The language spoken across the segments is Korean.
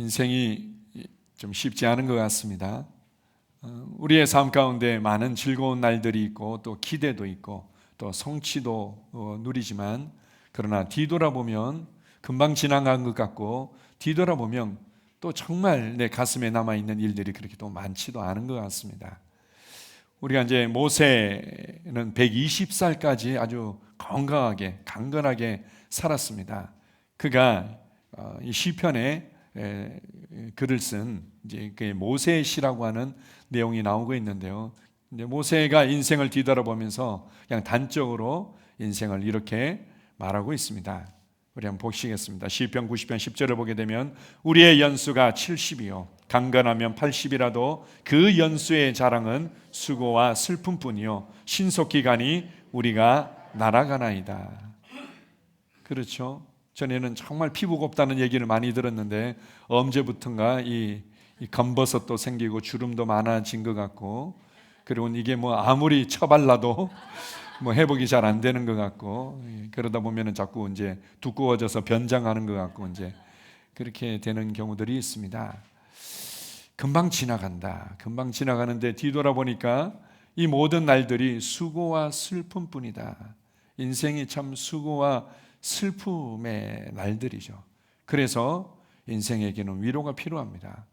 인생이 좀 쉽지 않은 것 같습니다. 우리의 삶 가운데 많은 즐거운 날들이 있고 또 기대도 있고 또 성취도 누리지만, 그러나 뒤돌아보면 금방 지나간 것 같고 뒤돌아보면 또 정말 내 가슴에 남아있는 일들이 그렇게 또 많지도 않은 것 같습니다. 우리가 이제 모세는 120살까지 아주 건강하게 강건하게 살았습니다. 그가 이 시편에 글을 쓴 이제 그 모세의 시라고 하는 내용이 나오고 있는데요. 이제 모세가 인생을 뒤돌아보면서 그냥 단적으로 인생을 이렇게 말하고 있습니다. 우리 한번 보시겠습니다. 시편 90편 10절을 보게 되면 우리의 연수가 70이요 강건하면 80이라도 그 연수의 자랑은 수고와 슬픔뿐이요 신속히 가니 우리가 날아가나이다. 그렇죠? 전에는 정말 피부가 없다는 얘기를 많이 들었는데 언제부턴가 이 검버섯도 생기고 주름도 많아진 것 같고, 그리고 이게 뭐 아무리 처발라도 뭐 회복이 잘 안 되는 것 같고, 그러다 보면은 자꾸 이제 두꺼워져서 변장하는 것 같고 이제 그렇게 되는 경우들이 있습니다. 금방 지나간다. 금방 지나가는데 뒤돌아보니까 이 모든 날들이 수고와 슬픔뿐이다. 인생이 참 수고와 슬픔의 날들이죠. 그래서 인생에게는 위로가 필요합니다.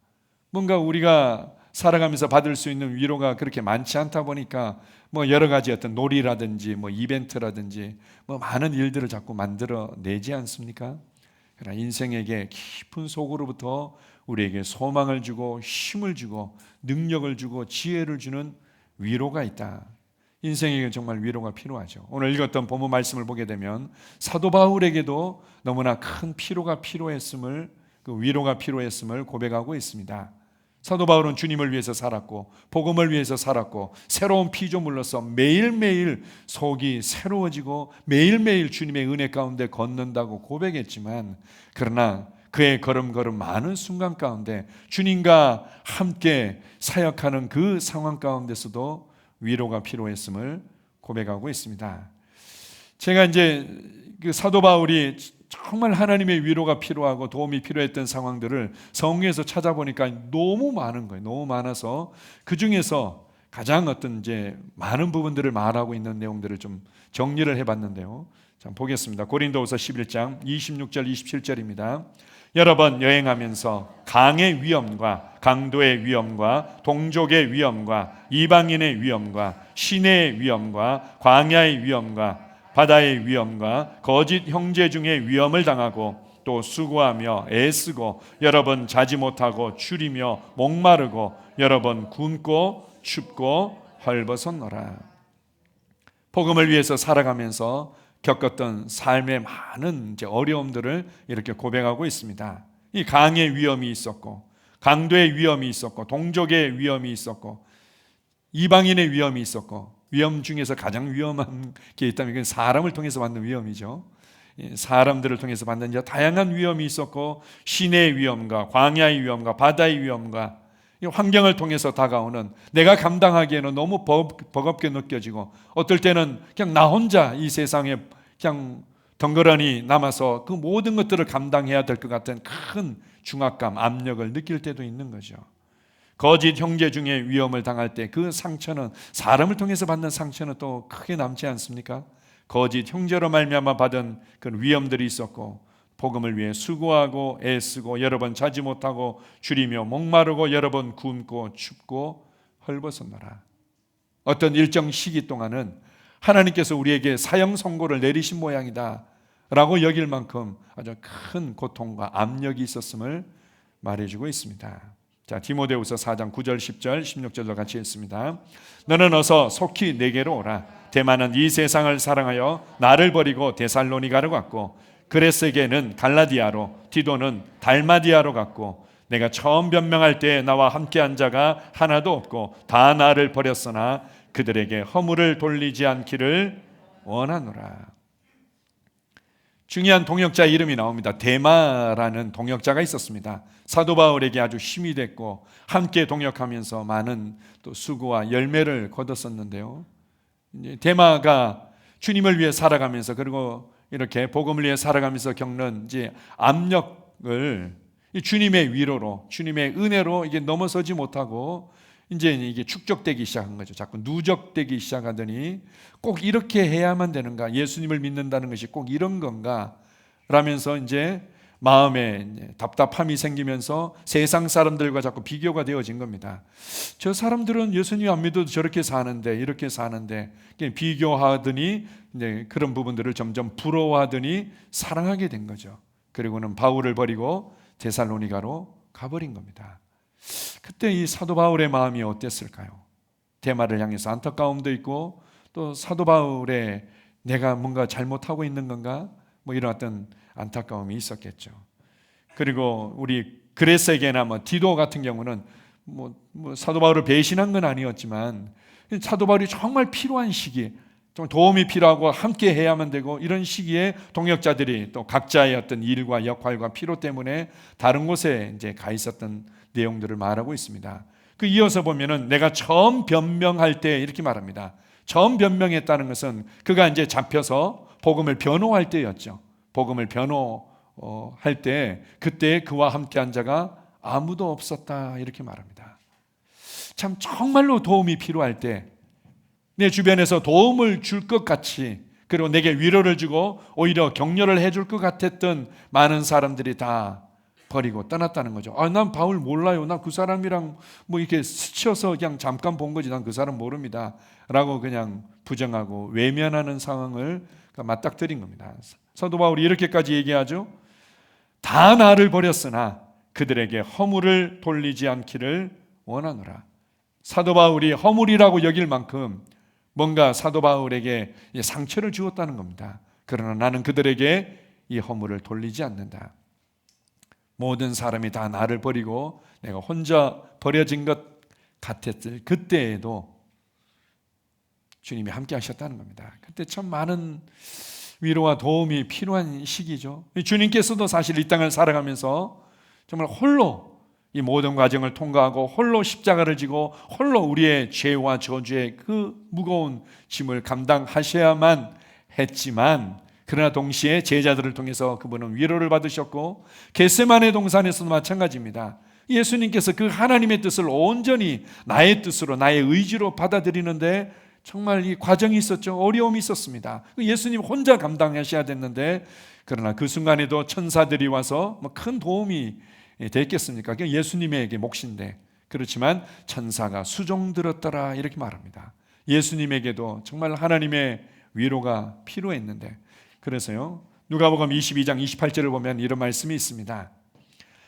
뭔가 우리가 살아가면서 받을 수 있는 위로가 그렇게 많지 않다 보니까 뭐 여러 가지 어떤 놀이라든지 뭐 이벤트라든지 뭐 많은 일들을 자꾸 만들어 내지 않습니까? 그러나 인생에게 깊은 속으로부터 우리에게 소망을 주고 힘을 주고 능력을 주고 지혜를 주는 위로가 있다. 인생에게 정말 위로가 필요하죠. 오늘 읽었던 본문 말씀을 보게 되면 사도 바울에게도 너무나 큰 피로가 필요했음을, 그 위로가 필요했음을 고백하고 있습니다. 사도 바울은 주님을 위해서 살았고 복음을 위해서 살았고 새로운 피조물로서 매일매일 속이 새로워지고 매일매일 주님의 은혜 가운데 걷는다고 고백했지만, 그러나 그의 걸음걸음 많은 순간 가운데 주님과 함께 사역하는 그 상황 가운데서도 위로가 필요했음을 고백하고 있습니다. 제가 이제 그 사도 바울이 정말 하나님의 위로가 필요하고 도움이 필요했던 상황들을 성경에서 찾아보니까 너무 많은 거예요. 너무 많아서 그 중에서 가장 어떤 이제 많은 부분들을 말하고 있는 내용들을 좀 정리를 해봤는데요. 자, 보겠습니다. 고린도후서 11장 26절 27절입니다. 여러 번 여행하면서 강의 위험과 강도의 위험과 동족의 위험과 이방인의 위험과 시내의 위험과 광야의 위험과 바다의 위험과 거짓 형제 중에 위험을 당하고 또 수고하며 애쓰고 여러 번 자지 못하고 줄이며 목마르고 여러 번 굶고 춥고 헐벗었노라. 복음을 위해서 살아가면서 겪었던 삶의 많은 이제 어려움들을 이렇게 고백하고 있습니다. 이 강의 위험이 있었고 강도의 위험이 있었고 동족의 위험이 있었고 이방인의 위험이 있었고, 위험 중에서 가장 위험한 게 있다면 그건 사람을 통해서 받는 위험이죠. 사람들을 통해서 받는 다양한 위험이 있었고 시내의 위험과 광야의 위험과 바다의 위험과 환경을 통해서 다가오는, 내가 감당하기에는 너무 버겁게 느껴지고 어떨 때는 그냥 나 혼자 이 세상에 그냥 덩그러니 남아서 그 모든 것들을 감당해야 될 것 같은 큰 중압감, 압력을 느낄 때도 있는 거죠. 거짓 형제 중에 위험을 당할 때 그 상처는, 사람을 통해서 받는 상처는 또 크게 남지 않습니까? 거짓 형제로 말미암아 받은 그런 위험들이 있었고 복음을 위해 수고하고 애쓰고 여러 번 자지 못하고 줄이며 목마르고 여러 번 굶고 춥고 헐벗었노라. 어떤 일정 시기 동안은 하나님께서 우리에게 사형 선고를 내리신 모양이다 라고 여길 만큼 아주 큰 고통과 압력이 있었음을 말해주고 있습니다. 자, 디모데후서 4장 9절 10절 16절도 같이 읽습니다. 너는 어서 속히 내게로 오라. 데마는 이 세상을 사랑하여 나를 버리고 데살로니가로 갔고 그레스에게는 갈라디아로, 디도는 달마디아로 갔고 내가 처음 변명할 때 나와 함께한 자가 하나도 없고 다 나를 버렸으나 그들에게 허물을 돌리지 않기를 원하노라. 중요한 동역자 이름이 나옵니다. 데마라는 동역자가 있었습니다. 사도 바울에게 아주 힘이 됐고 함께 동역하면서 많은 또 수고와 열매를 거뒀었는데요. 데마가 주님을 위해 살아가면서 그리고 이렇게 복음을 위해 살아가면서 겪는 이제 압력을 이 주님의 위로로, 주님의 은혜로 이게 넘어서지 못하고 이제 이게 축적되기 시작한 거죠. 자꾸 누적되기 시작하더니 꼭 이렇게 해야만 되는가? 예수님을 믿는다는 것이 꼭 이런 건가? 라면서 이제 마음에 답답함이 생기면서 세상 사람들과 자꾸 비교가 되어진 겁니다. 저 사람들은 예수님 안 믿어도 저렇게 사는데, 이렇게 사는데, 비교하더니 이제 그런 부분들을 점점 부러워하더니 사랑하게 된 거죠. 그리고는 바울을 버리고 데살로니가로 가버린 겁니다. 그때 이 사도 바울의 마음이 어땠을까요? 대마를 향해서 안타까움도 있고, 또 사도 바울의 내가 뭔가 잘못하고 있는 건가? 뭐 이런 어떤 안타까움이 있었겠죠. 그리고 우리 그레세게나 디도 같은 경우는 사도 바울을 배신한 건 아니었지만 사도 바울이 정말 필요한 시기, 좀 도움이 필요하고 함께 해야만 되고 이런 시기에 동역자들이 또 각자의 어떤 일과 역할과 필요 때문에 다른 곳에 이제 가 있었던 내용들을 말하고 있습니다. 그 이어서 보면은 내가 처음 변명할 때 이렇게 말합니다. 처음 변명했다는 것은 그가 이제 잡혀서 복음을 변호할 때였죠. 복음을 변호할 때 그때 그와 함께한 자가 아무도 없었다 이렇게 말합니다. 참 정말로 도움이 필요할 때 내 주변에서 도움을 줄 것 같이, 그리고 내게 위로를 주고 오히려 격려를 해줄 것 같았던 많은 사람들이 다 버리고 떠났다는 거죠. 난 바울 몰라요. 난 그 사람이랑 이렇게 스쳐서 그냥 잠깐 본 거지. 난 그 사람 모릅니다. 라고 그냥 부정하고 외면하는 상황을 맞닥뜨린 겁니다. 사도 바울이 이렇게까지 얘기하죠. 다 나를 버렸으나 그들에게 허물을 돌리지 않기를 원하노라. 사도 바울이 허물이라고 여길 만큼 뭔가 사도 바울에게 상처를 주었다는 겁니다. 그러나 나는 그들에게 이 허물을 돌리지 않는다. 모든 사람이 다 나를 버리고 내가 혼자 버려진 것 같았을 그때에도 주님이 함께 하셨다는 겁니다. 그때 참 많은 위로와 도움이 필요한 시기죠. 주님께서도 사실 이 땅을 살아가면서 정말 홀로 이 모든 과정을 통과하고 홀로 십자가를 지고 홀로 우리의 죄와 저주의 그 무거운 짐을 감당하셔야만 했지만, 그러나 동시에 제자들을 통해서 그분은 위로를 받으셨고 겟세마네 동산에서도 마찬가지입니다. 예수님께서 그 하나님의 뜻을 온전히 나의 뜻으로 나의 의지로 받아들이는데 정말 이 과정이 있었죠. 어려움이 있었습니다. 예수님 혼자 감당하셔야 됐는데, 그러나 그 순간에도 천사들이 와서 큰 도움이 됐겠습니까? 그게 예수님에게 몫인데, 그렇지만 천사가 수종 들었더라 이렇게 말합니다. 예수님에게도 정말 하나님의 위로가 필요했는데, 그래서요 누가복음 22장 28절을 보면 이런 말씀이 있습니다.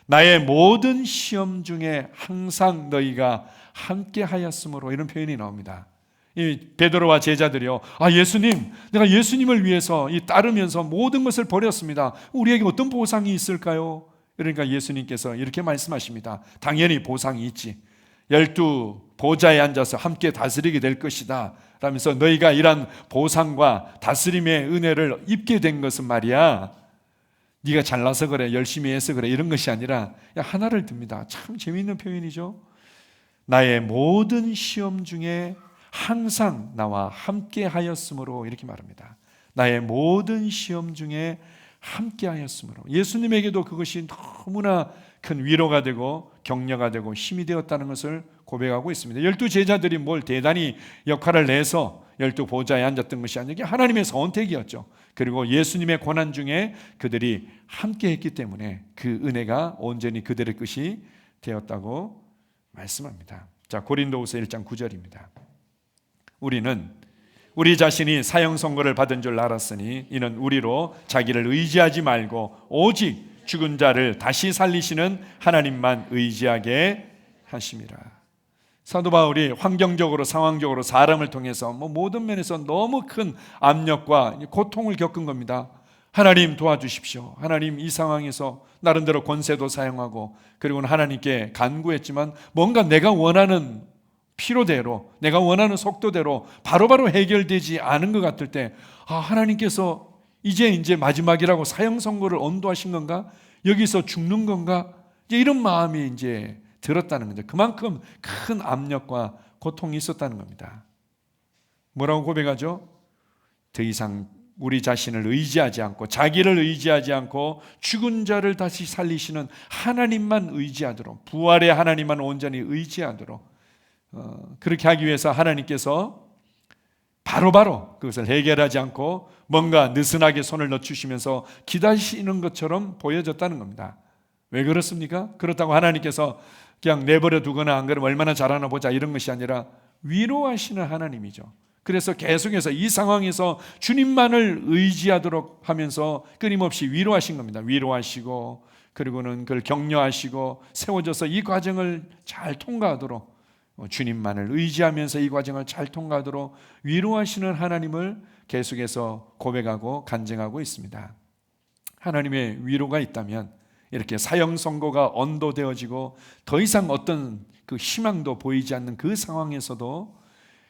나의 모든 시험 중에 항상 너희가 함께 하였으므로, 이런 표현이 나옵니다. 이 베드로와 제자들이요, 예수님, 내가 예수님을 위해서 따르면서 모든 것을 버렸습니다. 우리에게 어떤 보상이 있을까요? 그러니까 예수님께서 이렇게 말씀하십니다. 당연히 보상이 있지. 12 보좌에 앉아서 함께 다스리게 될 것이다 라면서 너희가 이런 보상과 다스림의 은혜를 입게 된 것은 말이야, 네가 잘나서 그래, 열심히 해서 그래, 이런 것이 아니라 하나를 듭니다. 참 재미있는 표현이죠. 나의 모든 시험 중에 항상 나와 함께 하였으므로, 이렇게 말합니다. 나의 모든 시험 중에 함께 하였으므로. 예수님에게도 그것이 너무나 큰 위로가 되고 격려가 되고 힘이 되었다는 것을 고백하고 있습니다. 12 제자들이 뭘 대단히 역할을 내서 12 보좌에 앉았던 것이 아니라 하나님의 선택이었죠. 그리고 예수님의 고난 중에 그들이 함께 했기 때문에 그 은혜가 온전히 그들의 것이 되었다고 말씀합니다. 자, 고린도후서 1장 9절입니다. 우리는 우리 자신이 사형 선고를 받은 줄 알았으니 이는 우리로 자기를 의지하지 말고 오직 죽은 자를 다시 살리시는 하나님만 의지하게 하심이라. 사도 바울이 환경적으로 상황적으로 사람을 통해서 모든 면에서 너무 큰 압력과 고통을 겪은 겁니다. 하나님 도와주십시오. 하나님 이 상황에서 나름대로 권세도 사용하고, 그리고는 하나님께 간구했지만 뭔가 내가 원하는 필요대로, 내가 원하는 속도대로 바로바로 해결되지 않은 것 같을 때, 하나님께서 이제 마지막이라고 사형 선고를 언도하신 건가? 여기서 죽는 건가? 이런 마음이 이제 들었다는 거죠. 그만큼 큰 압력과 고통이 있었다는 겁니다. 뭐라고 고백하죠? 더 이상 우리 자신을 의지하지 않고 자기를 의지하지 않고 죽은 자를 다시 살리시는 하나님만 의지하도록, 부활의 하나님만 온전히 의지하도록 그렇게 하기 위해서 하나님께서 바로바로 그것을 해결하지 않고 뭔가 느슨하게 손을 넣어주시면서 기다리시는 것처럼 보여졌다는 겁니다. 왜 그렇습니까? 그렇다고 하나님께서 그냥 내버려 두거나 안 그러면 얼마나 잘하나 보자 이런 것이 아니라 위로하시는 하나님이죠. 그래서 계속해서 이 상황에서 주님만을 의지하도록 하면서 끊임없이 위로하신 겁니다. 위로하시고 그리고는 그걸 격려하시고 세워져서 이 과정을 잘 통과하도록, 주님만을 의지하면서 이 과정을 잘 통과하도록 위로하시는 하나님을 계속해서 고백하고 간증하고 있습니다. 하나님의 위로가 있다면 이렇게 사형 선고가 언도되어지고 더 이상 어떤 그 희망도 보이지 않는 그 상황에서도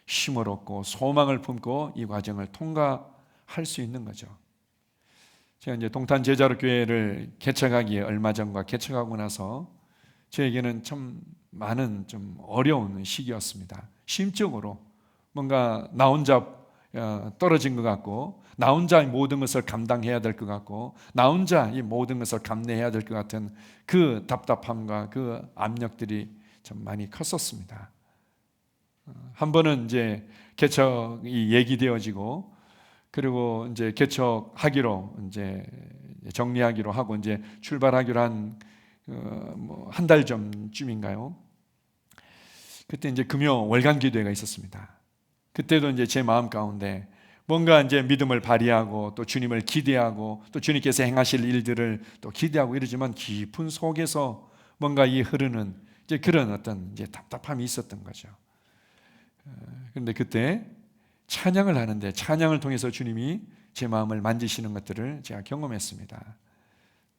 힘을 얻고 소망을 품고 이 과정을 통과할 수 있는 거죠. 제가 이제 동탄 제자로 교회를 개척하기에 얼마 전과 개척하고 나서 저에게는 참 많은 좀 어려운 시기였습니다. 심적으로 뭔가 나 혼자 떨어진 것 같고, 나 혼자 모든 것을 감당해야 될 것 같고, 나 혼자 이 모든 것을 감내해야 될 것 같은 그 답답함과 그 압력들이 참 많이 컸었습니다. 한 번은 이제 개척이 얘기되어지고, 그리고 이제 개척하기로 이제 정리하기로 하고 이제 출발하기로 한 달 전쯤인가요? 그때 이제 금요 월간 기도회가 있었습니다. 그때도 이제 제 마음 가운데 뭔가 이제 믿음을 발휘하고 또 주님을 기대하고 또 주님께서 행하실 일들을 또 기대하고 이러지만 깊은 속에서 뭔가 이 흐르는 이제 그런 어떤 이제 답답함이 있었던 거죠. 그런데 그때 찬양을 하는데 찬양을 통해서 주님이 제 마음을 만지시는 것들을 제가 경험했습니다.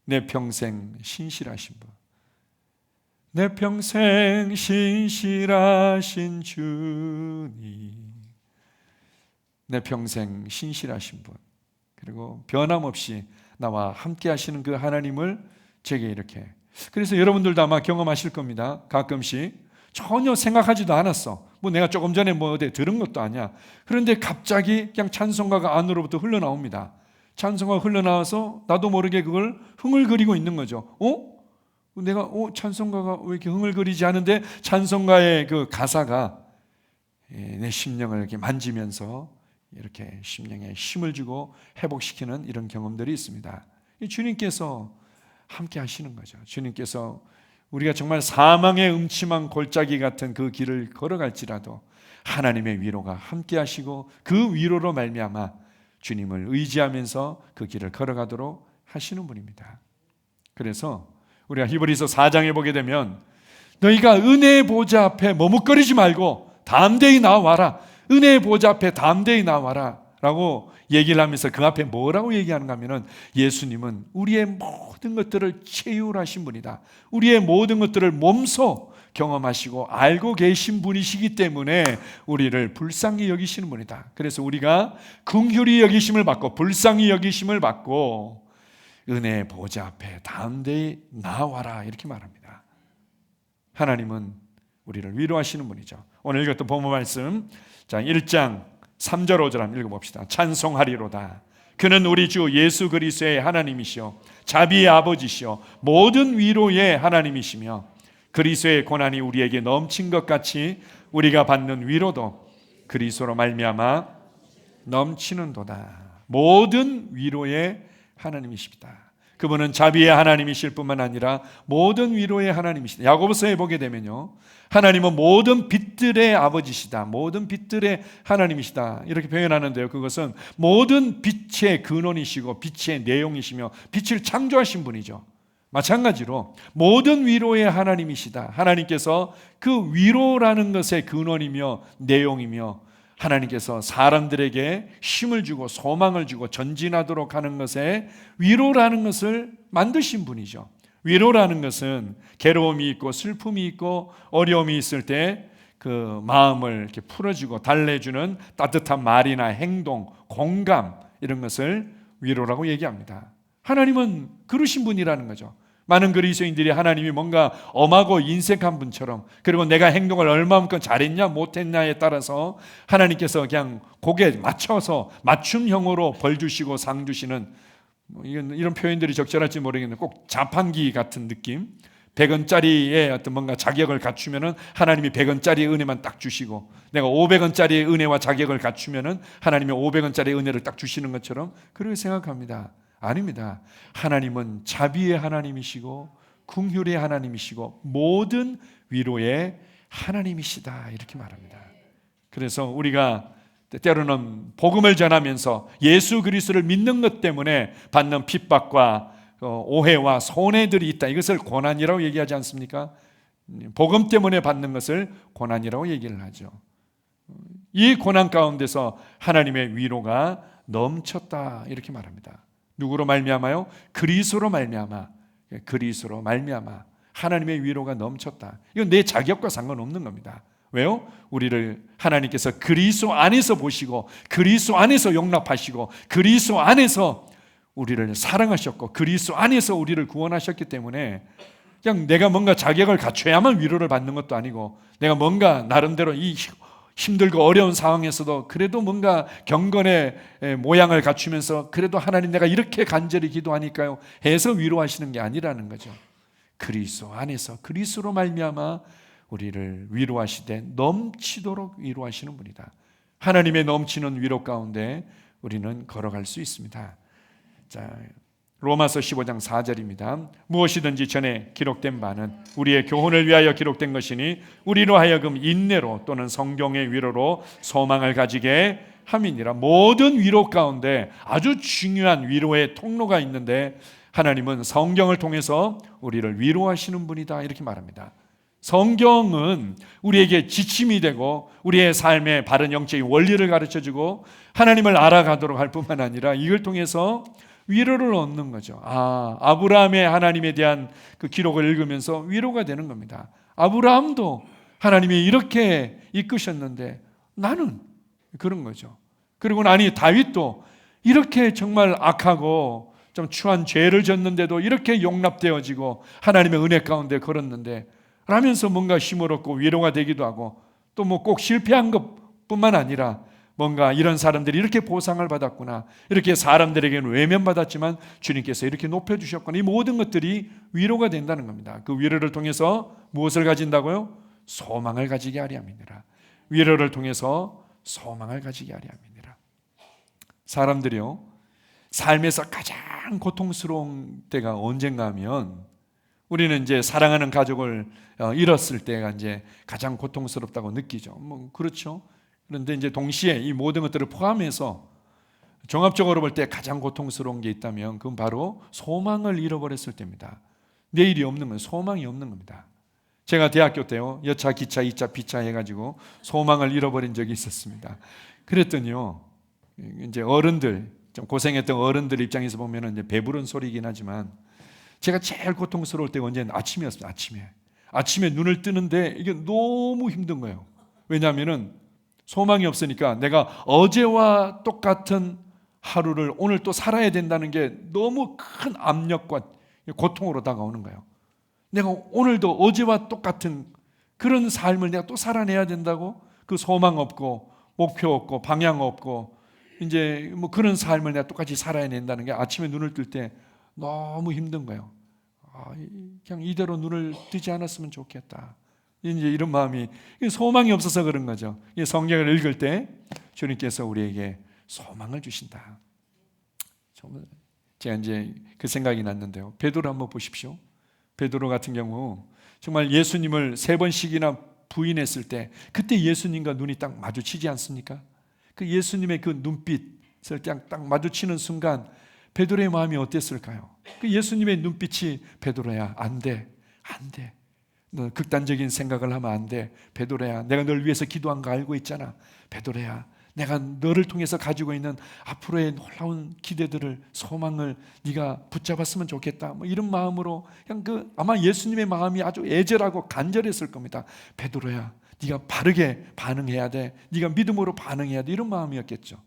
내 평생 신실하신 분, 내 평생 신실하신 주님, 내 평생 신실하신 분, 그리고 변함없이 나와 함께 하시는 그 하나님을 제게 이렇게, 그래서 여러분들도 아마 경험하실 겁니다. 가끔씩 전혀 생각하지도 않았어. 뭐 내가 조금 전에 뭐 어디 들은 것도 아니야. 그런데 갑자기 그냥 찬송가가 안으로부터 흘러나옵니다. 찬송가가 흘러나와서 나도 모르게 그걸 흥얼거리고 있는 거죠. 내가 찬송가가 왜 이렇게 흥얼거리지 하는데 찬송가의 그 가사가 내 심령을 이렇게 만지면서 이렇게 심령에 힘을 주고 회복시키는 이런 경험들이 있습니다. 주님께서 함께 하시는 거죠. 주님께서 우리가 정말 사망의 음침한 골짜기 같은 그 길을 걸어갈지라도 하나님의 위로가 함께 하시고 그 위로로 말미암아 주님을 의지하면서 그 길을 걸어가도록 하시는 분입니다. 그래서 우리가 히브리서 4장에 보게 되면 너희가 은혜의 보좌 앞에 머뭇거리지 말고 담대히 나와라, 은혜의 보좌 앞에 담대히 나와라 라고 얘기를 하면서 그 앞에 뭐라고 얘기하는가 하면은 예수님은 우리의 모든 것들을 체휼하신 분이다, 우리의 모든 것들을 몸소 경험하시고 알고 계신 분이시기 때문에 우리를 불쌍히 여기시는 분이다. 그래서 우리가 긍휼히 여기심을 받고 불쌍히 여기심을 받고 은혜의 보좌 앞에 담대히 나와라 이렇게 말합니다. 하나님은 우리를 위로하시는 분이죠. 오늘 읽었던 본문 말씀 1장 3절 5절 한번 읽어봅시다. 찬송하리로다. 그는 우리 주 예수 그리스도의 하나님이시요 자비의 아버지시요 모든 위로의 하나님이시며 그리스도의 고난이 우리에게 넘친 것 같이 우리가 받는 위로도 그리스도로 말미암아 넘치는도다. 모든 위로의 하나님이십니다. 그분은 자비의 하나님이실 뿐만 아니라 모든 위로의 하나님이시다. 야고보서에 보게 되면요, 하나님은 모든 빛들의 아버지시다, 모든 빛들의 하나님이시다 이렇게 표현하는데요, 그것은 모든 빛의 근원이시고 빛의 내용이시며 빛을 창조하신 분이죠. 마찬가지로 모든 위로의 하나님이시다. 하나님께서 그 위로라는 것의 근원이며 내용이며 하나님께서 사람들에게 힘을 주고 소망을 주고 전진하도록 하는 것에 위로라는 것을 만드신 분이죠. 위로라는 것은 괴로움이 있고 슬픔이 있고 어려움이 있을 때 그 마음을 이렇게 풀어주고 달래주는 따뜻한 말이나 행동, 공감 이런 것을 위로라고 얘기합니다. 하나님은 그러신 분이라는 거죠. 많은 그리스도인들이 하나님이 뭔가 엄하고 인색한 분처럼, 그리고 내가 행동을 얼마만큼 잘했냐 못했냐에 따라서 하나님께서 그냥 고개 맞춰서 맞춤형으로 벌 주시고 상 주시는, 이런 표현들이 적절할지 모르겠는데 꼭 자판기 같은 느낌. 100원짜리의 어떤 뭔가 자격을 갖추면은 하나님이 100원짜리 은혜만 딱 주시고, 내가 500원짜리 은혜와 자격을 갖추면은 하나님이 500원짜리 은혜를 딱 주시는 것처럼 그렇게 생각합니다. 아닙니다. 하나님은 자비의 하나님이시고 긍휼의 하나님이시고 모든 위로의 하나님이시다, 이렇게 말합니다. 그래서 우리가 때로는 복음을 전하면서 예수 그리스도를 믿는 것 때문에 받는 핍박과 오해와 손해들이 있다, 이것을 고난이라고 얘기하지 않습니까? 복음 때문에 받는 것을 고난이라고 얘기를 하죠. 이 고난 가운데서 하나님의 위로가 넘쳤다, 이렇게 말합니다. 누구로 말미암아요? 그리스도로 말미암아. 그리스도로 말미암아 하나님의 위로가 넘쳤다. 이건 내 자격과 상관없는 겁니다. 왜요? 우리를 하나님께서 그리스도 안에서 보시고 그리스도 안에서 용납하시고 그리스도 안에서 우리를 사랑하셨고 그리스도 안에서 우리를 구원하셨기 때문에 그냥 내가 뭔가 자격을 갖춰야만 위로를 받는 것도 아니고, 내가 뭔가 나름대로 이 힘들고 어려운 상황에서도 그래도 뭔가 경건의 모양을 갖추면서 그래도 하나님 내가 이렇게 간절히 기도하니까요 해서 위로하시는 게 아니라는 거죠. 그리스도 안에서 그리스도로 말미암아 우리를 위로하시되 넘치도록 위로하시는 분이다. 하나님의 넘치는 위로 가운데 우리는 걸어갈 수 있습니다. 자, 로마서 15장 4절입니다. 무엇이든지 전에 기록된 바는 우리의 교훈을 위하여 기록된 것이니 우리로 하여금 인내로 또는 성경의 위로로 소망을 가지게 함이니라. 모든 위로 가운데 아주 중요한 위로의 통로가 있는데 하나님은 성경을 통해서 우리를 위로하시는 분이다, 이렇게 말합니다. 성경은 우리에게 지침이 되고 우리의 삶의 바른 영적인 원리를 가르쳐주고 하나님을 알아가도록 할 뿐만 아니라 이걸 통해서 위로를 얻는 거죠. 아브라함의 하나님에 대한 그 기록을 읽으면서 위로가 되는 겁니다. 아브라함도 하나님이 이렇게 이끄셨는데 나는, 그런 거죠. 그리고 나니 다윗도 이렇게 정말 악하고 좀 추한 죄를 졌는데도 이렇게 용납되어지고 하나님의 은혜 가운데 걸었는데 라면서 뭔가 힘을 얻고 위로가 되기도 하고, 또 뭐 꼭 실패한 것뿐만 아니라 뭔가 이런 사람들이 이렇게 보상을 받았구나, 이렇게 사람들에게는 외면받았지만 주님께서 이렇게 높여주셨구나, 이 모든 것들이 위로가 된다는 겁니다. 그 위로를 통해서 무엇을 가진다고요? 소망을 가지게 하리 함이니라. 위로를 통해서 소망을 가지게 하리 함이니라. 사람들이요, 삶에서 가장 고통스러운 때가 언젠가 하면 우리는 이제 사랑하는 가족을 잃었을 때가 이제 가장 고통스럽다고 느끼죠. 뭐 그렇죠. 그런데 이제 동시에 이 모든 것들을 포함해서 종합적으로 볼 때 가장 고통스러운 게 있다면 그건 바로 소망을 잃어버렸을 때입니다. 내일이 없는 건 소망이 없는 겁니다. 제가 대학교 때요, 여차, 기차, 2차, B차 해가지고 소망을 잃어버린 적이 있었습니다. 그랬더니요, 이제 어른들, 좀 고생했던 어른들 입장에서 보면은 이제 배부른 소리이긴 하지만 제가 제일 고통스러울 때가 언제는 아침이었습니다. 아침에 눈을 뜨는데 이게 너무 힘든 거예요. 왜냐하면은 소망이 없으니까 내가 어제와 똑같은 하루를 오늘 또 살아야 된다는 게 너무 큰 압력과 고통으로 다가오는 거예요. 내가 오늘도 어제와 똑같은 그런 삶을 내가 또 살아내야 된다고? 그 소망 없고 목표 없고 방향 없고 이제 뭐 그런 삶을 내가 똑같이 살아야 된다는 게 아침에 눈을 뜰 때 너무 힘든 거예요. 그냥 이대로 눈을 뜨지 않았으면 좋겠다. 이제 이런 마음이, 소망이 없어서 그런 거죠. 성경을 읽을 때 주님께서 우리에게 소망을 주신다. 제가 이제 그 생각이 났는데요. 베드로 한번 보십시오. 베드로 같은 경우 정말 예수님을 3번씩이나 부인했을 때 그때 예수님과 눈이 딱 마주치지 않습니까? 그 예수님의 그 눈빛을 딱 마주치는 순간 베드로의 마음이 어땠을까요? 그 예수님의 눈빛이 베드로야, 안 돼. 너 극단적인 생각을 하면 안 돼. 베드로야, 내가 널 위해서 기도한 거 알고 있잖아. 베드로야, 내가 너를 통해서 가지고 있는 앞으로의 놀라운 기대들을, 소망을 네가 붙잡았으면 좋겠다. 뭐 이런 마음으로 그냥 아마 예수님의 마음이 아주 애절하고 간절했을 겁니다. 베드로야, 네가 바르게 반응해야 돼. 네가 믿음으로 반응해야 돼. 이런 마음이었겠죠.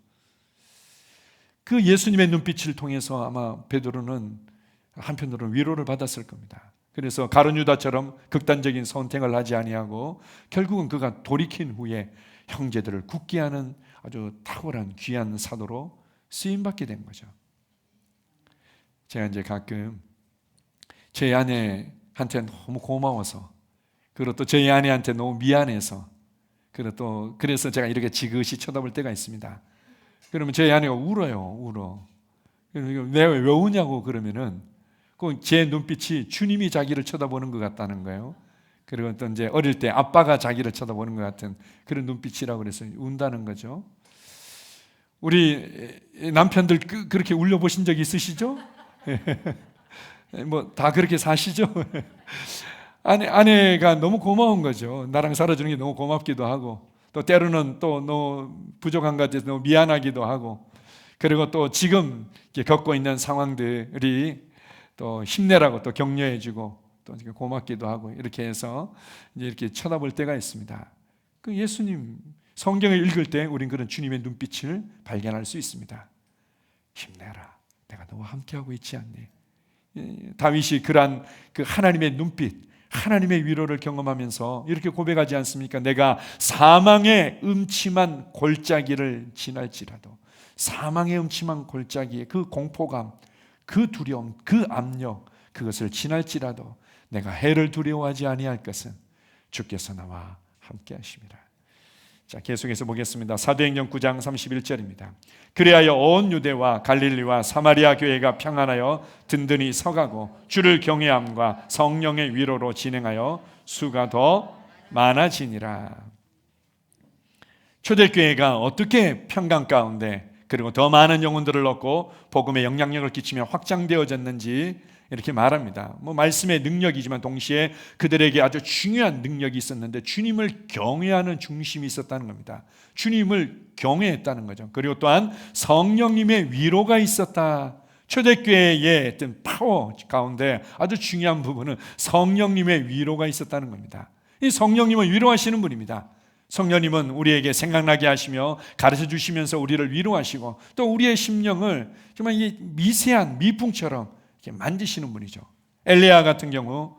그 예수님의 눈빛을 통해서 아마 베드로는 한편으로는 위로를 받았을 겁니다. 그래서 가룟 유다처럼 극단적인 선택을 하지 아니하고 결국은 그가 돌이킨 후에 형제들을 굳게 하는 아주 탁월한 귀한 사도로 쓰임받게 된 거죠. 제가 이제 가끔 제 아내한테 너무 고마워서, 그리고 또 제 아내한테 너무 미안해서, 그리고 또 그래서 제가 이렇게 지그시 쳐다볼 때가 있습니다. 그러면 제 아내가 울어. 내가 왜 우냐고 그러면은 제 눈빛이 주님이 자기를 쳐다보는 것 같다는 거예요. 그리고 또 이제 어릴 때 아빠가 자기를 쳐다보는 것 같은 그런 눈빛이라고 그래서 운다는 거죠. 우리 남편들 그렇게 울려보신 적 있으시죠? 뭐 다 그렇게 사시죠? 아내가 너무 고마운 거죠. 나랑 살아주는 게 너무 고맙기도 하고, 또 때로는 또 너무 부족한 것 같아서 너무 미안하기도 하고, 그리고 또 지금 겪고 있는 상황들이 또 힘내라고 또 격려해주고 또 고맙기도 하고, 이렇게 해서 이제 이렇게 쳐다볼 때가 있습니다. 그 예수님 성경을 읽을 때 우린 그런 주님의 눈빛을 발견할 수 있습니다. 힘내라, 내가 너와 함께하고 있지 않니? 다윗이 그러한 그 하나님의 눈빛, 하나님의 위로를 경험하면서 이렇게 고백하지 않습니까? 내가 사망의 음침한 골짜기를 지날지라도, 사망의 음침한 골짜기의 그 공포감, 그 두려움, 그 압력, 그것을 지날지라도 내가 해를 두려워하지 아니할 것은 주께서 나와 함께 하심이라. 자, 계속해서 보겠습니다. 사도행전 9장 31절입니다. 그리하여 온 유대와 갈릴리와 사마리아 교회가 평안하여 든든히 서가고 주를 경외함과 성령의 위로로 진행하여 수가 더 많아지니라. 초대교회가 어떻게 평강 가운데 그리고 더 많은 영혼들을 얻고 복음의 영향력을 끼치며 확장되어졌는지 이렇게 말합니다. 말씀의 능력이지만 동시에 그들에게 아주 중요한 능력이 있었는데 주님을 경외하는 중심이 있었다는 겁니다. 주님을 경외했다는 거죠. 그리고 또한 성령님의 위로가 있었다. 초대교회의 어떤 파워 가운데 아주 중요한 부분은 성령님의 위로가 있었다는 겁니다. 이 성령님은 위로하시는 분입니다. 성령님은 우리에게 생각나게 하시며 가르쳐 주시면서 우리를 위로하시고 또 우리의 심령을 정말 이 미세한 미풍처럼 이렇게 만지시는 분이죠. 엘리야 같은 경우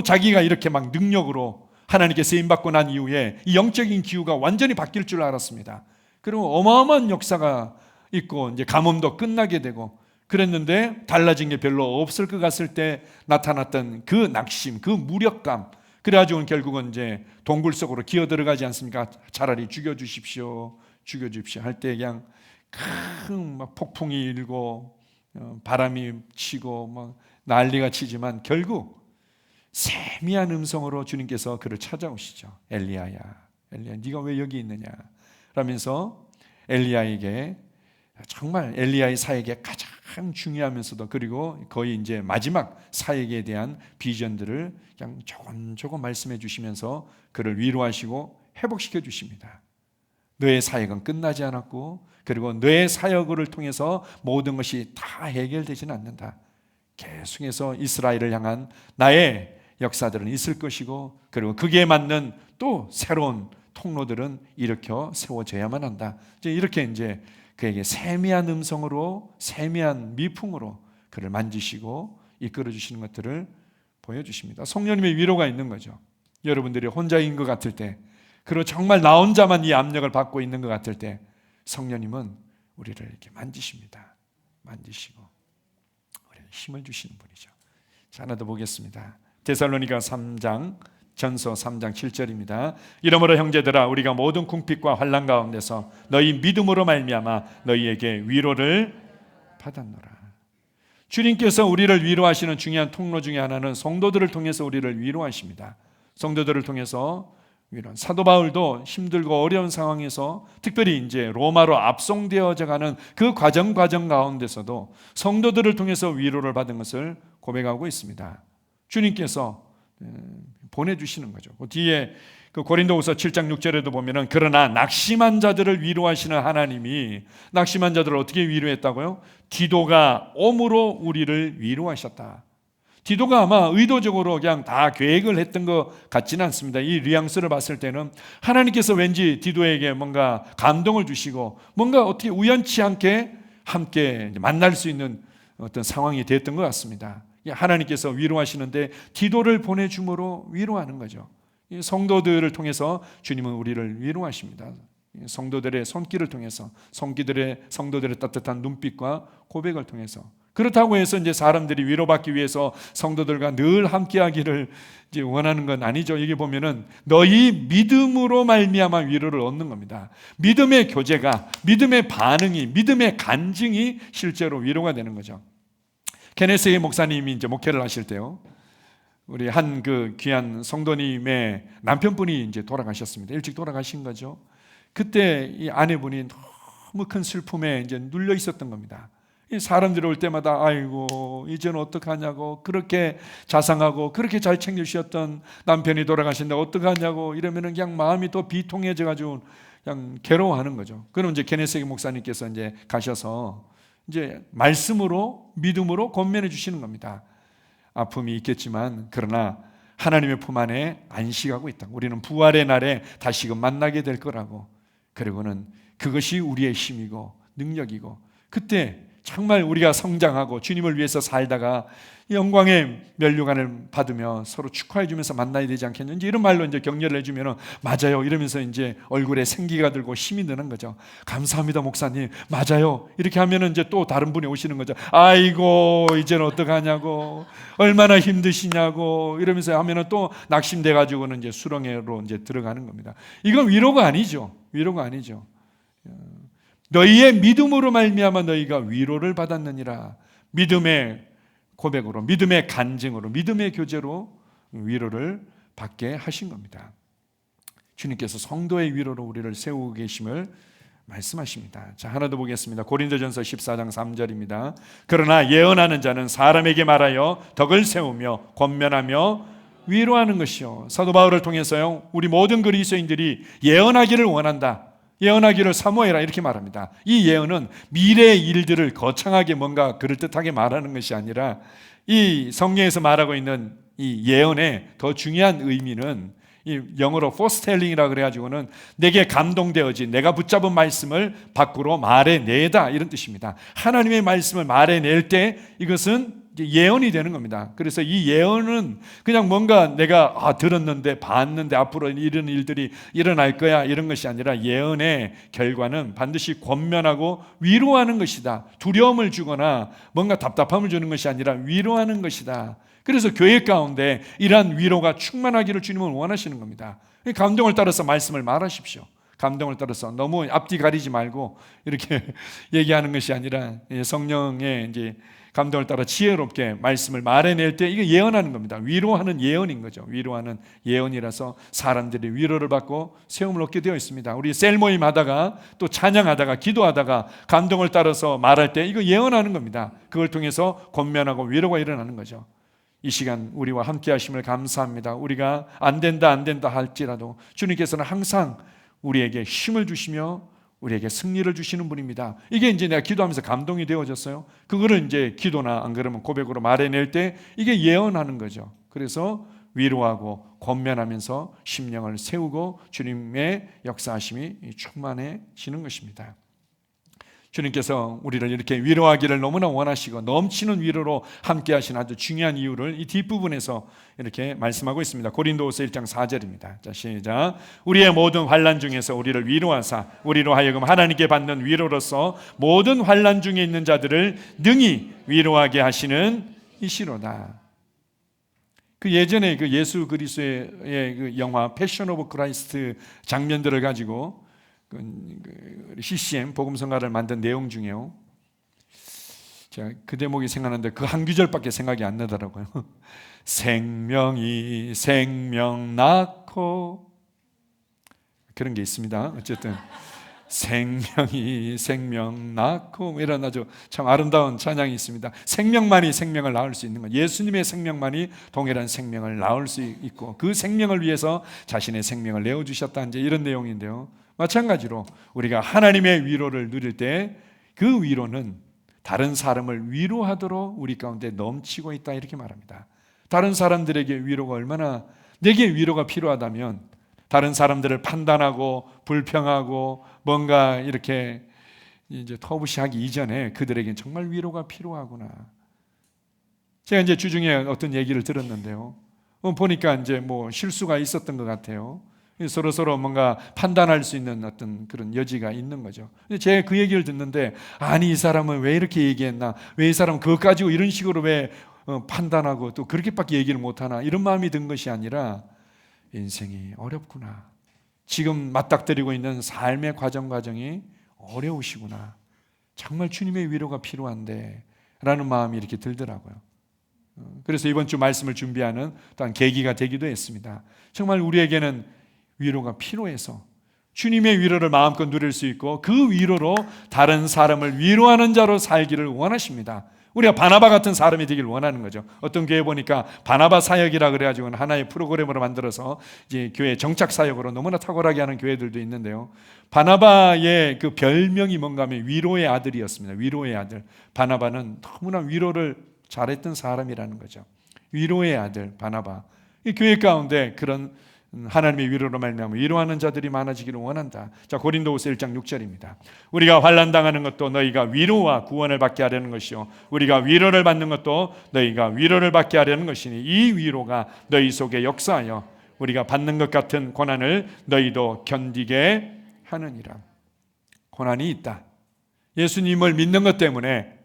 자기가 이렇게 막 능력으로 하나님께 쓰임받고 난 이후에 이 영적인 기후가 완전히 바뀔 줄 알았습니다. 그리고 어마어마한 역사가 있고 이제 가뭄도 끝나게 되고 그랬는데 달라진 게 별로 없을 것 같을 때 나타났던 그 낙심, 그 무력감, 그래가지고 결국은 이제 동굴 속으로 기어 들어가지 않습니까? 차라리 죽여주십시오 할 때 그냥 큰 막 폭풍이 일고 바람이 치고 막 난리가 치지만 결국 세미한 음성으로 주님께서 그를 찾아오시죠. 엘리야야, 네가 왜 여기 있느냐? 라면서 엘리야에게 정말 엘리야의 사역에 가장 중요하면서도 그리고 거의 이제 마지막 사역에 대한 비전들을 그냥 조금 말씀해 주시면서 그를 위로하시고 회복시켜 주십니다. 너의 사역은 끝나지 않았고 그리고 너의 사역을 통해서 모든 것이 다 해결되지는 않는다. 계속해서 이스라엘을 향한 나의 역사들은 있을 것이고 그리고 그게 맞는 또 새로운 통로들은 일으켜 세워져야만 한다. 이렇게 이제 그에게 세미한 음성으로 세미한 미풍으로 그를 만지시고 이끌어 주시는 것들을 보여주십니다. 성령님의 위로가 있는 거죠. 여러분들이 혼자인 것 같을 때 그리고 정말 나 혼자만 이 압력을 받고 있는 것 같을 때 성령님은 우리를 이렇게 만지십니다. 만지시고 우리를 힘을 주시는 분이죠. 자, 하나 더 보겠습니다. 데살로니가 3장 전서 3장 7절입니다. 이러므로 형제들아 우리가 모든 궁핍과 환난 가운데서 너희 믿음으로 말미암아 너희에게 위로를 받았노라. 주님께서 우리를 위로하시는 중요한 통로 중에 하나는 성도들을 통해서 우리를 위로하십니다. 성도들을 통해서 위로. 사도 바울도 힘들고 어려운 상황에서 특별히 이제 로마로 압송되어져 가는 그 과정 가운데서도 성도들을 통해서 위로를 받은 것을 고백하고 있습니다. 주님께서 보내주시는 거죠. 그 뒤에 그 고린도후서 7장 6절에도 보면은 그러나 낙심한 자들을 위로하시는 하나님이 낙심한 자들을 어떻게 위로했다고요? 디도가 옴으로 우리를 위로하셨다. 디도가 아마 의도적으로 그냥 다 계획을 했던 것 같지는 않습니다. 이 뉘앙스를 봤을 때는 하나님께서 왠지 디도에게 뭔가 감동을 주시고 뭔가 어떻게 우연치 않게 함께 만날 수 있는 어떤 상황이 됐던 것 같습니다. 하나님께서 위로하시는데 디도를 보내줌으로 위로하는 거죠. 이 성도들을 통해서 주님은 우리를 위로하십니다. 성도들의 손길을 통해서, 성도들의 따뜻한 눈빛과 고백을 통해서. 그렇다고 해서 이제 사람들이 위로받기 위해서 성도들과 늘 함께하기를 이제 원하는 건 아니죠. 여기 보면은 너희 믿음으로 말미암아 위로를 얻는 겁니다. 믿음의 교제가, 믿음의 반응이, 믿음의 간증이 실제로 위로가 되는 거죠. 케네스 목사님이 이제 목회를 하실 때요, 우리 한 그 귀한 성도님의 남편분이 이제 돌아가셨습니다. 일찍 돌아가신 거죠. 그때 이 아내분이 너무 큰 슬픔에 이제 눌려 있었던 겁니다. 이 사람들이 올 때마다 아이고 이제는 어떡하냐고, 그렇게 자상하고 그렇게 잘 챙겨주셨던 남편이 돌아가신다 어떡하냐고 이러면은 그냥 마음이 더 비통해져 가지고 그냥 괴로워하는 거죠. 그럼 이제 케네스 목사님께서 이제 가셔서 이제 말씀으로, 믿음으로 권면해 주시는 겁니다. 아픔이 있겠지만 그러나 하나님의 품 안에 안식하고 있다. 우리는 부활의 날에 다시금 만나게 될 거라고. 그리고는 그것이 우리의 힘이고 능력이고, 그때 정말 우리가 성장하고 주님을 위해서 살다가 영광의 면류관을 받으며 서로 축하해 주면서 만나야 되지 않겠는지, 이런 말로 이제 격려를 해주면 맞아요 이러면서 이제 얼굴에 생기가 들고 힘이 드는 거죠. 감사합니다 목사님, 맞아요 이렇게 하면은 이제 또 다른 분이 오시는 거죠. 아이고 이제는 어떡하냐고, 얼마나 힘드시냐고 이러면서 하면은 또 낙심돼 가지고는 이제 수렁으로 이제 들어가는 겁니다. 이건 위로가 아니죠. 위로가 아니죠. 너희의 믿음으로 말미암아 너희가 위로를 받았느니라. 믿음의 고백으로, 믿음의 간증으로, 믿음의 교제로 위로를 받게 하신 겁니다. 주님께서 성도의 위로로 우리를 세우고 계심을 말씀하십니다. 자, 하나 더 보겠습니다. 고린도전서 14장 3절입니다. 그러나 예언하는 자는 사람에게 말하여 덕을 세우며 권면하며 위로하는 것이요. 사도 바울을 통해서요, 우리 모든 그리스도인들이 예언하기를 원한다, 예언하기를 사모해라 이렇게 말합니다. 이 예언은 미래의 일들을 거창하게 뭔가 그럴듯하게 말하는 것이 아니라 이 성경에서 말하고 있는 이 예언의 더 중요한 의미는 이 영어로 foretelling 그래가지고는 내게 감동되어지 내가 붙잡은 말씀을 밖으로 말해내다 이런 뜻입니다. 하나님의 말씀을 말해낼 때 이것은 예언이 되는 겁니다. 그래서 이 예언은 그냥 뭔가 내가 들었는데 봤는데 앞으로 이런 일들이 일어날 거야 이런 것이 아니라 예언의 결과는 반드시 권면하고 위로하는 것이다. 두려움을 주거나 뭔가 답답함을 주는 것이 아니라 위로하는 것이다. 그래서 교회 가운데 이러한 위로가 충만하기를 주님은 원하시는 겁니다. 감동을 따라서 말씀을 말하십시오. 감동을 따라서 너무 앞뒤 가리지 말고 이렇게 얘기하는 것이 아니라 성령의 이제 감동을 따라 지혜롭게 말씀을 말해낼 때 이게 예언하는 겁니다. 위로하는 예언인 거죠. 위로하는 예언이라서 사람들이 위로를 받고 세움을 얻게 되어 있습니다. 우리 셀 모임 하다가 또 찬양하다가 기도하다가 감동을 따라서 말할 때 이거 예언하는 겁니다. 그걸 통해서 권면하고 위로가 일어나는 거죠. 이 시간 우리와 함께 하심을 감사합니다. 우리가 안 된다 할지라도 주님께서는 항상 우리에게 힘을 주시며 우리에게 승리를 주시는 분입니다. 이게 이제 내가 기도하면서 감동이 되어졌어요. 그거를 이제 기도나 안 그러면 고백으로 말해낼 때 이게 예언하는 거죠. 그래서 위로하고 권면하면서 심령을 세우고 주님의 역사하심이 충만해지는 것입니다. 주님께서 우리를 이렇게 위로하기를 너무나 원하시고 넘치는 위로로 함께 하신 아주 중요한 이유를 이 뒷부분에서 이렇게 말씀하고 있습니다. 고린도후서 1장 4절입니다. 자, 시작. 우리의 모든 환난 중에서 우리를 위로하사 우리로 하여금 하나님께 받는 위로로서 모든 환난 중에 있는 자들을 능히 위로하게 하시는 이시로다. 그 예전에 그 예수 그리스도의 그 영화 패션 오브 크라이스트 장면들을 가지고 CCM 복음성가를 만든 내용 중에요, 제가 그 대목이 생각나는데 그 한 구절밖에 생각이 안 나더라고요. 생명이 생명 낳고, 그런 게 있습니다. 어쨌든 생명이 생명 낳고 이런 아주 참 아름다운 찬양이 있습니다. 생명만이 생명을 낳을 수 있는 것, 예수님의 생명만이 동일한 생명을 낳을 수 있고 그 생명을 위해서 자신의 생명을 내어주셨다, 이제 이런 내용인데요. 마찬가지로 우리가 하나님의 위로를 누릴 때 그 위로는 다른 사람을 위로하도록 우리 가운데 넘치고 있다 이렇게 말합니다. 다른 사람들에게 위로가 얼마나, 내게 위로가 필요하다면 다른 사람들을 판단하고 불평하고 뭔가 이렇게 이제 터부시하기 이전에 그들에겐 정말 위로가 필요하구나. 제가 이제 주중에 어떤 얘기를 들었는데요. 보니까 이제 뭐 실수가 있었던 것 같아요. 서로 뭔가 판단할 수 있는 어떤 그런 여지가 있는 거죠. 제가 그 얘기를 듣는데, 아니 이 사람은 왜 이렇게 얘기했나, 왜 이 사람은 그것 가지고 이런 식으로 왜 판단하고 또 그렇게밖에 얘기를 못하나, 이런 마음이 든 것이 아니라, 인생이 어렵구나, 지금 맞닥뜨리고 있는 삶의 과정이 어려우시구나, 정말 주님의 위로가 필요한데 라는 마음이 이렇게 들더라고요. 그래서 이번 주 말씀을 준비하는 또한 계기가 되기도 했습니다. 정말 우리에게는 위로가 필요해서 주님의 위로를 마음껏 누릴 수 있고, 그 위로로 다른 사람을 위로하는 자로 살기를 원하십니다. 우리가 바나바 같은 사람이 되길 원하는 거죠. 어떤 교회 보니까 바나바 사역이라 그래가지고 하나의 프로그램으로 만들어서 이제 교회 정착 사역으로 너무나 탁월하게 하는 교회들도 있는데요. 바나바의 그 별명이 뭔가 하면 위로의 아들이었습니다. 위로의 아들. 바나바는 너무나 위로를 잘했던 사람이라는 거죠. 위로의 아들 바나바. 이 교회 가운데 그런 하나님의 위로로 말미암아 위로하는 자들이 많아지기를 원한다. 자, 고린도후서 1장 6절입니다. 우리가 환난 당하는 것도 너희가 위로와 구원을 받게 하려는 것이요, 우리가 위로를 받는 것도 너희가 위로를 받게 하려는 것이니, 이 위로가 너희 속에 역사하여 우리가 받는 것 같은 고난을 너희도 견디게 하느니라. 고난이 있다. 예수님을 믿는 것 때문에,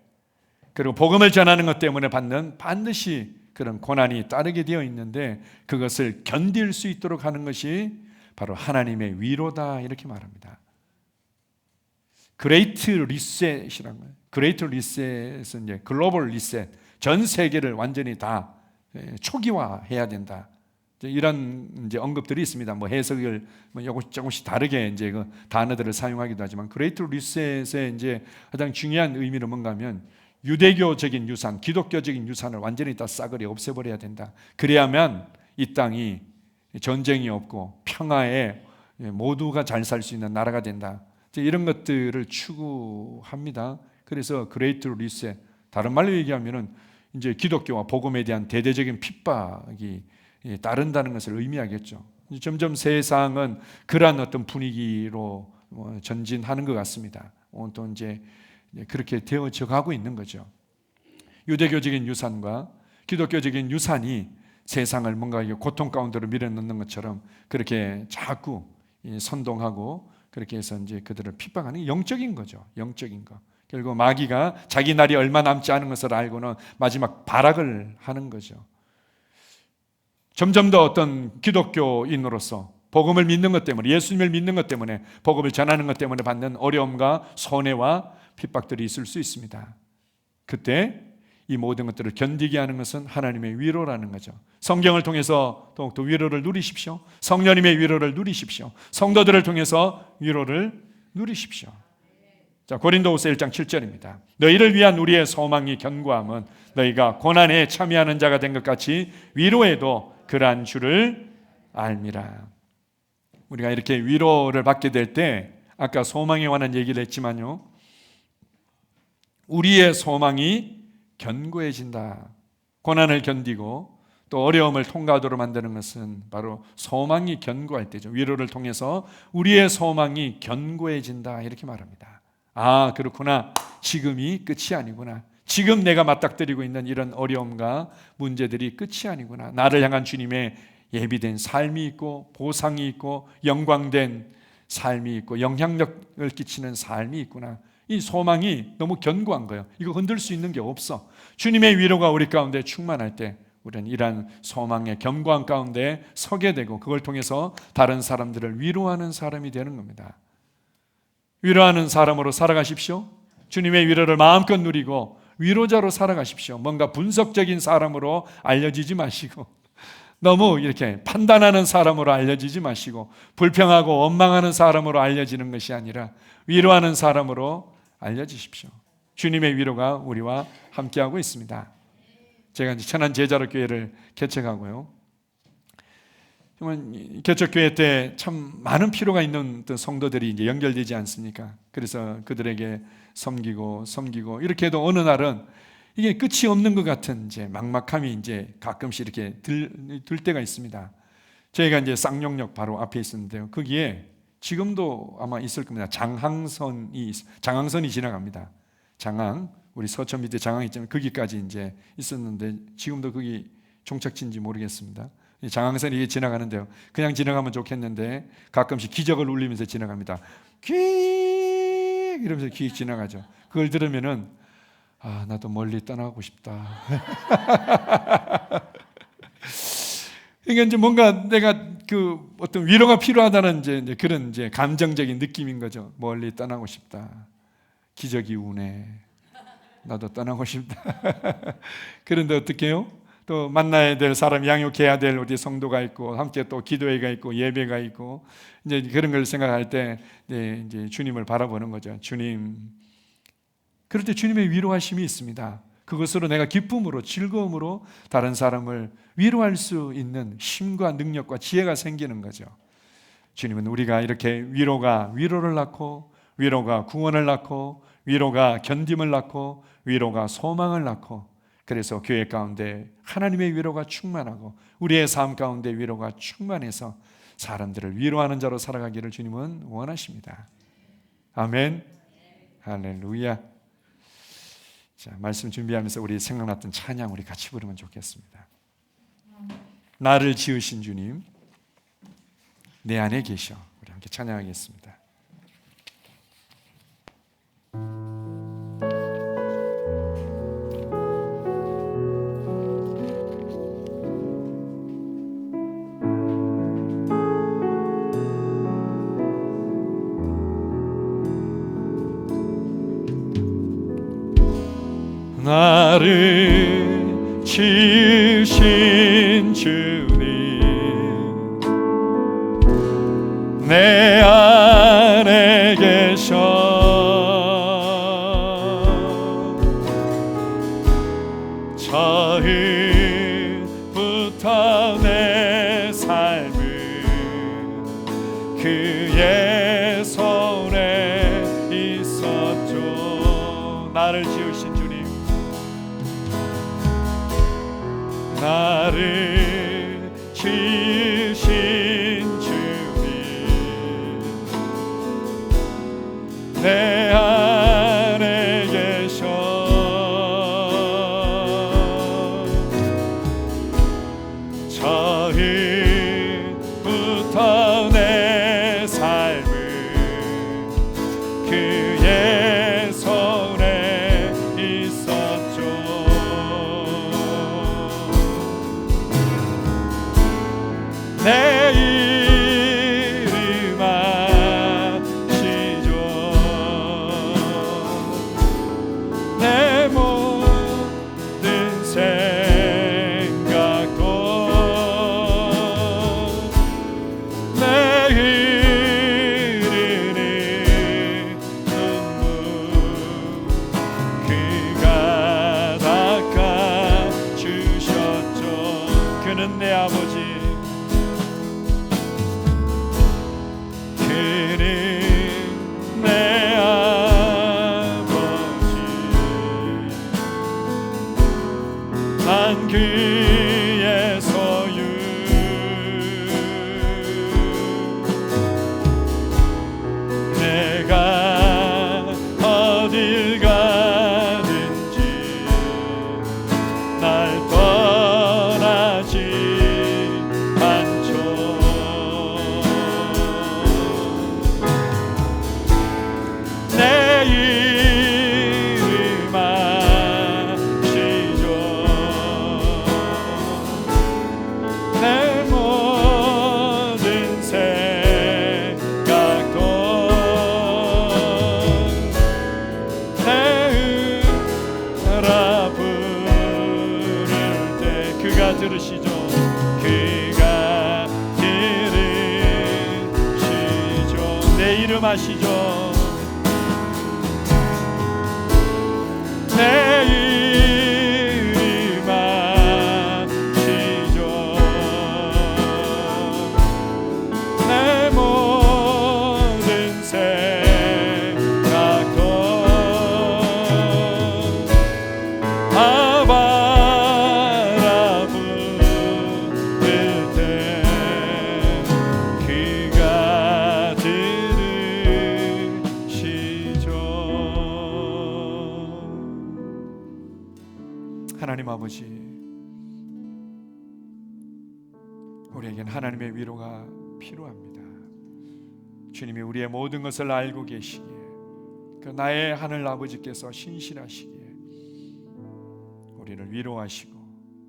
그리고 복음을 전하는 것 때문에 받는 반드시 그런 고난이 따르게 되어 있는데, 그것을 견딜 수 있도록 하는 것이 바로 하나님의 위로다, 이렇게 말합니다. 그레이트 리셋이라는 거예요. 그레이트 리셋은 이제 글로벌 리셋, 전 세계를 완전히 다 초기화해야 된다, 이런 이제 언급들이 있습니다. 뭐 해석을 조금씩 다르게 이제 그 단어들을 사용하기도 하지만, 그레이트 리셋의 이제 가장 중요한 의미는 뭔가하면, 유대교적인 유산, 기독교적인 유산을 완전히 다 싸그리 없애버려야 된다. 그래야만 이 땅이 전쟁이 없고 평화에 모두가 잘 살 수 있는 나라가 된다. 이런 것들을 추구합니다. 그래서 그레이트 리셋, 다른 말로 얘기하면은 이제 기독교와 복음에 대한 대대적인 핍박이 따른다는 것을 의미하겠죠. 점점 세상은 그러한 어떤 분위기로 전진하는 것 같습니다. 또 이제 그렇게 되어져 가고 있는 거죠. 유대교적인 유산과 기독교적인 유산이 세상을 뭔가 고통 가운데로 밀어넣는 것처럼 그렇게 자꾸 선동하고, 그렇게 해서 이제 그들을 핍박하는 게 영적인 거죠. 영적인 거. 결국 마귀가 자기 날이 얼마 남지 않은 것을 알고는 마지막 발악을 하는 거죠. 점점 더 어떤 기독교인으로서 복음을 믿는 것 때문에, 예수님을 믿는 것 때문에, 복음을 전하는 것 때문에 받는 어려움과 손해와 핍박들이 있을 수 있습니다. 그때 이 모든 것들을 견디게 하는 것은 하나님의 위로라는 거죠. 성경을 통해서 더욱더 위로를 누리십시오. 성령님의 위로를 누리십시오. 성도들을 통해서 위로를 누리십시오. 자, 고린도후서 1장 7절입니다. 너희를 위한 우리의 소망이 견고함은 너희가 고난에 참여하는 자가 된 것 같이 위로에도 그러한 줄을 알미라. 우리가 이렇게 위로를 받게 될 때, 아까 소망에 관한 얘기를 했지만요, 우리의 소망이 견고해진다. 고난을 견디고 또 어려움을 통과하도록 만드는 것은 바로 소망이 견고할 때죠. 위로를 통해서 우리의 소망이 견고해진다, 이렇게 말합니다. 아, 그렇구나. 지금이 끝이 아니구나. 지금 내가 맞닥뜨리고 있는 이런 어려움과 문제들이 끝이 아니구나. 나를 향한 주님의 예비된 삶이 있고, 보상이 있고, 영광된 삶이 있고, 영향력을 끼치는 삶이 있구나. 이 소망이 너무 견고한 거예요. 이거 흔들 수 있는 게 없어. 주님의 위로가 우리 가운데 충만할 때 우리는 이러한 소망의 견고한 가운데 서게 되고, 그걸 통해서 다른 사람들을 위로하는 사람이 되는 겁니다. 위로하는 사람으로 살아가십시오. 주님의 위로를 마음껏 누리고 위로자로 살아가십시오. 뭔가 분석적인 사람으로 알려지지 마시고, 너무 이렇게 판단하는 사람으로 알려지지 마시고, 불평하고 원망하는 사람으로 알려지는 것이 아니라 위로하는 사람으로 알려지십시오. 주님의 위로가 우리와 함께하고 있습니다. 제가 이제 천안 제자로 교회를 개척하고요, 정말 개척교회 때 참 많은 필요가 있는 성도들이 이제 연결되지 않습니까? 그래서 그들에게 섬기고 이렇게 해도 어느 날은 이게 끝이 없는 것 같은 이제 막막함이 이제 가끔씩 이렇게 들 때가 있습니다. 저희가 이제 쌍용역 바로 앞에 있었는데요, 거기에 지금도 아마 있을 겁니다. 장항선이 지나갑니다. 장항 우리 서천 밑에 장항 있잖아요. 거기까지 이제 있었는데 지금도 거기 종착지인지 모르겠습니다. 장항선이 이게 지나가는데요. 그냥 지나가면 좋겠는데 가끔씩 기적을 울리면서 지나갑니다. 퀴 이러면서 퀴 지나가죠. 그걸 들으면은 아, 나도 멀리 떠나고 싶다. 그러니까 이제 뭔가 내가 그 어떤 위로가 필요하다는 이제 그런 이제 감정적인 느낌인 거죠. 멀리 떠나고 싶다. 기적이 우네. 나도 떠나고 싶다. 그런데 어떻게 해요? 또 만나야 될 사람, 양육해야 될 우리 성도가 있고, 함께 또 기도회가 있고, 예배가 있고, 이제 그런 걸 생각할 때, 네, 이제 주님을 바라보는 거죠. 주님. 그럴 때 주님의 위로하심이 있습니다. 그것으로 내가 기쁨으로, 즐거움으로 다른 사람을 위로할 수 있는 힘과 능력과 지혜가 생기는 거죠. 주님은 우리가 이렇게 위로를 낳고, 위로가 구원을 낳고, 위로가 견딤을 낳고, 위로가 소망을 낳고, 그래서 교회 가운데 하나님의 위로가 충만하고 우리의 삶 가운데 위로가 충만해서 사람들을 위로하는 자로 살아가기를 주님은 원하십니다. 아멘. 할렐루야. 자, 말씀 준비하면서 우리 생각났던 찬양 우리 같이 부르면 좋겠습니다. 나를 지으신 주님, 내 안에 계셔. 우리 함께 찬양하겠습니다. 나를 지으신 주님, 내 안에 계셔. 처음부터 내 삶은 그의 손에 있었죠. 나를 지으신 주님, 나를 지으신 주님, 내 안에 계셔. 처음부터 내 삶을 그의 손에 있었죠. 내 이름 아시죠. 내 모든 생각도 내 흐르는 눈물 그가 닦아주셨죠. 그는 내 아버지, 내 아버지, 난 그의 소유. 내가 어딜 가든지 날 떠나지 않죠. 내 이름 아시죠. 내 모든 생각도 내으라 부를 때 그가 들으시죠. 그가 들으시죠. 내 이름 아시죠. 내 이름 아시죠. 내 모든 생각도 아바라 부를 때 그가 들으시죠. 아버지, 우리에겐 하나님의 위로가 필요합니다. 주님이 우리의 모든 것을 알고 계시기에, 그 나의 하늘 아버지께서 신실하시기에 우리를 위로하시고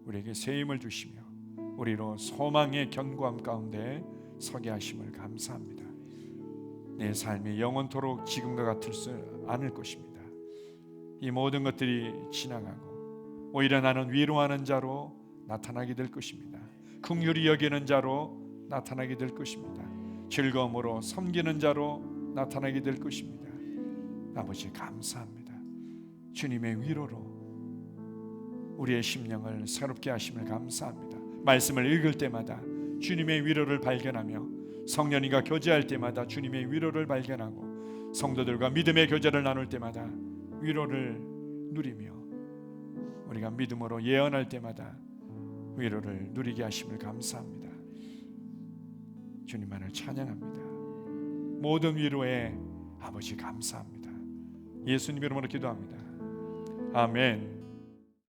우리에게 새 힘을 주시며 우리로 소망의 견고함 가운데 서게 하심을 감사합니다. 내 삶이 영원토록 지금과 같을 수 않을 것입니다. 이 모든 것들이 지나가고 오히려 나는 위로하는 자로 나타나게 될 것입니다. 긍휼히 여기는 자로 나타나게 될 것입니다. 즐거움으로 섬기는 자로 나타나게 될 것입니다. 아버지 감사합니다. 주님의 위로로 우리의 심령을 새롭게 하심을 감사합니다. 말씀을 읽을 때마다 주님의 위로를 발견하며 성령님과 교제할 때마다 주님의 위로를 발견하고 성도들과 믿음의 교제를 나눌 때마다 위로를 누리며 우리가 믿음으로 예언할 때마다 위로를 누리게 하심을 감사합니다. 주님만을 찬양합니다. 모든 위로에 아버지 감사합니다. 예수님 이름으로 기도합니다. 아멘.